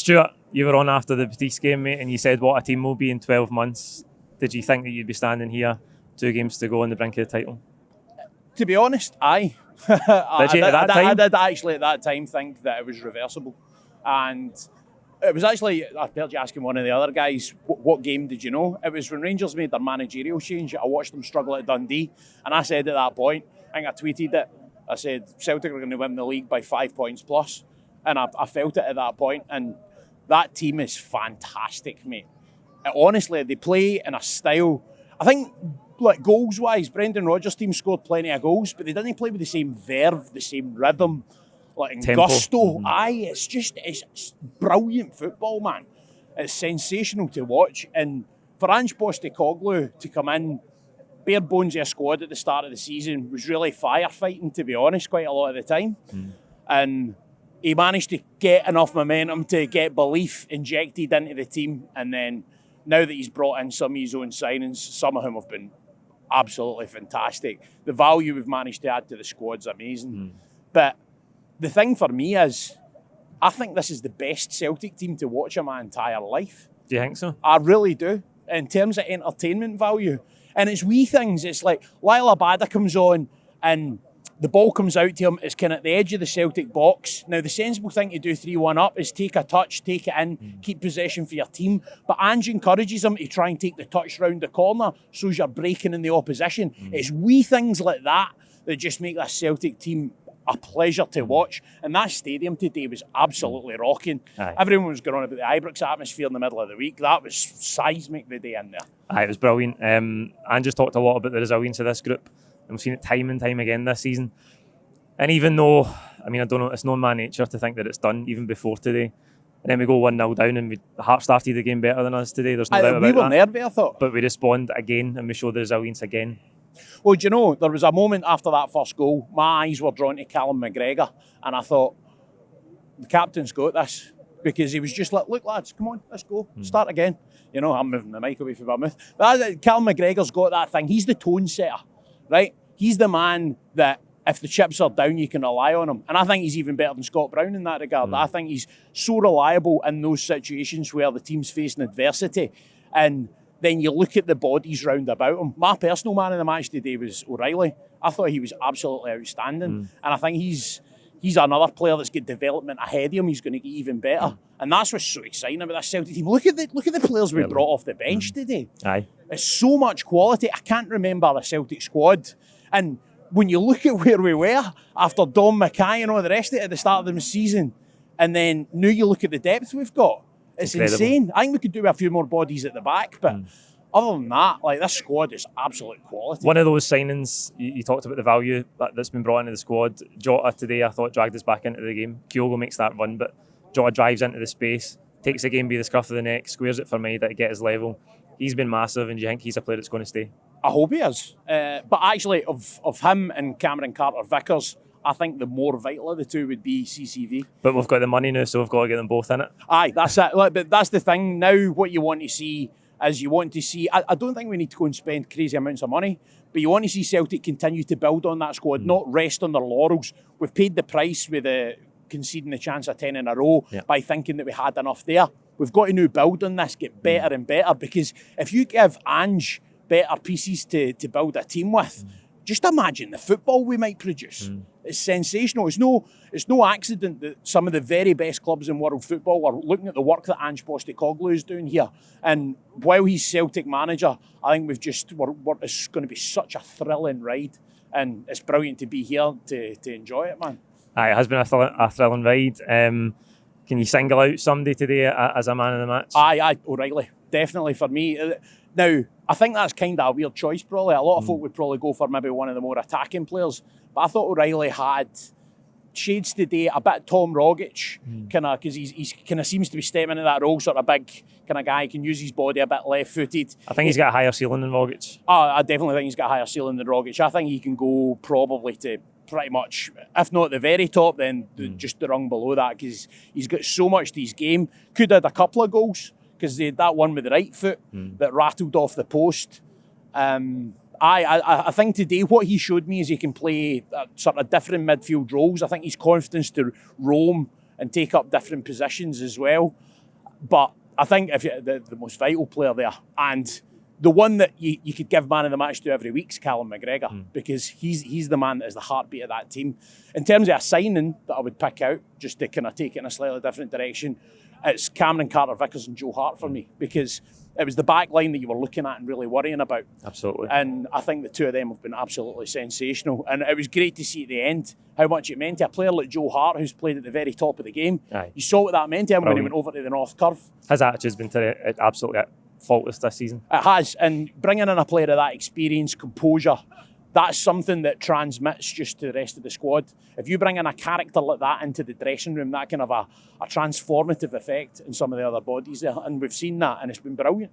Stuart, you were on after the Batiste game, mate, and you said what a team will be in 12 months. Did you think that you'd be standing here 2 games to go on the brink of the title? To be honest, aye. I did actually at that time think that it was reversible. And it was actually, I heard you asking one of the other guys, what game did you know? It was when Rangers made their managerial change. I watched them struggle at Dundee. And I said at that point, I think I tweeted it, I said Celtic are going to win the league by 5 points plus. And I felt it at that point. And that team is fantastic, mate. Honestly, they play in a style. I think, like goals-wise, Brendan Rodgers' team scored plenty of goals, but they didn't play with the same verve, the same rhythm, like Tempo. gusto. Mm-hmm. Aye, it's brilliant football, man. It's sensational to watch. And for Ange Postecoglou to come in, bare bones of a squad at the start of the season, was really firefighting, to be honest, quite a lot of the time. And he managed to get enough momentum to get belief injected into the team. And then now that he's brought in some of his own signings, some of whom have been absolutely fantastic. The value we've managed to add to the squad's amazing. But the thing for me is, I think this is the best Celtic team to watch in my entire life. Do you think so? I really do, in terms of entertainment value. And it's wee things. It's like Lyle Abada comes on and the ball comes out to him. It's kind of at the edge of the Celtic box. Now, the sensible thing to do 3-1 up is take a touch, take it in, keep possession for your team. But Ange encourages him to try and take the touch round the corner so you're breaking in the opposition. It's wee things like that that just make this Celtic team a pleasure to watch. And that stadium today was absolutely rocking. Aye. Everyone Everyone was going on about the Ibrox atmosphere in the middle of the week. That was seismic the day in there. Aye, it was brilliant. Ange just talked a lot about the resilience of this group. And we've seen it time and time again this season. And even though, I don't know, it's not my nature to think that it's done even before today. And then we go 1-0 down and Hearts started the game better than us today. There's no doubt about that. We were nervy, I thought. But we respond again and we show the resilience again. Well, do you know, there was a moment after that first goal, my eyes were drawn to Callum McGregor, and I thought, the captain's got this, because he was just like, look lads, come on, let's go, start again. You know, I'm moving the mic away from my mouth. But Callum McGregor's got that thing. He's the tone setter, right? He's the man that if the chips are down, you can rely on him. And I think he's even better than Scott Brown in that regard. I think he's so reliable in those situations where the team's facing adversity. And then you look at the bodies round about him. My personal man of the match today was O'Reilly. I thought he was absolutely outstanding. And I think he's another player that's got development ahead of him. He's going to get even better. And that's what's so exciting about this Celtic team. Look at the players we brought off the bench today. Aye. It's so much quality. I can't remember the Celtic squad. And when you look at where we were after Dom Mackay and all the rest of it at the start of the season, and then now you look at the depth we've got, it's insane. I think we could do a few more bodies at the back, but other than that, like, this squad is absolute quality. One of those signings, you talked about the value that's been brought into the squad. Jota today, I thought, dragged us back into the game. Kyogo makes that run, but Jota drives into the space, takes the game by the scruff of the neck, squares it for Maida to get his level. He's been massive, and do you think he's a player that's going to stay? I hope he is. But actually, of him and Cameron Carter-Vickers, I think the more vital of the two would be CCV. But we've got the money now, so we've got to get them both in it. Aye, that's it. But that's the thing. Now what you want to see is I don't think we need to go and spend crazy amounts of money, but you want to see Celtic continue to build on that squad, not rest on their laurels. We've paid the price with conceding the chance of 10 in a row by thinking that we had enough there. We've got to now build on this, get better and better, because if you give Ange better pieces to build a team with, just imagine the football we might produce. It's sensational. It's no accident that some of the very best clubs in world football are looking at the work that Ange Postecoglou is doing here. And while he's Celtic manager, I think it's going to be such a thrilling ride. And it's brilliant to be here to enjoy it, man. Aye, it has been a thrilling ride. Can you single out somebody today as a man of the match? Aye, O'Reilly. Definitely for me. Now, I think that's kind of a weird choice, probably. A lot of folk would probably go for maybe one of the more attacking players. But I thought O'Reilly had shades today, a bit Tom Rogic, kind of, because he's kind of seems to be stepping into that role, sort of big kind of guy, can use his body a bit left-footed. I think he's got a higher ceiling than Rogic. I definitely think he's got a higher ceiling than Rogic. I think he can go probably to pretty much, if not the very top, then just the rung below that, because he's got so much to his game. Could have had a couple of goals, because they had that one with the right foot that rattled off the post. I think today what he showed me is he can play sort of different midfield roles. I think his confidence to roam and take up different positions as well. But I think if the most vital player there, and the one that you could give man of the match to every week is Callum McGregor, because he's the man that is the heartbeat of that team. In terms of a signing that I would pick out, just to kind of take it in a slightly different direction, it's Cameron Carter-Vickers and Joe Hart for me, because it was the back line that you were looking at and really worrying about. Absolutely. And I think the two of them have been absolutely sensational. And it was great to see at the end how much it meant to a player like Joe Hart, who's played at the very top of the game. Aye. You saw what that meant to him when he Brilliant. went over to the North Curve. His attitude's been absolutely faultless this season. It has. And bringing in a player of that experience, composure, that's something that transmits just to the rest of the squad. If you bring in a character like that into the dressing room, that can have a transformative effect in some of the other bodies there. And we've seen that, and it's been brilliant.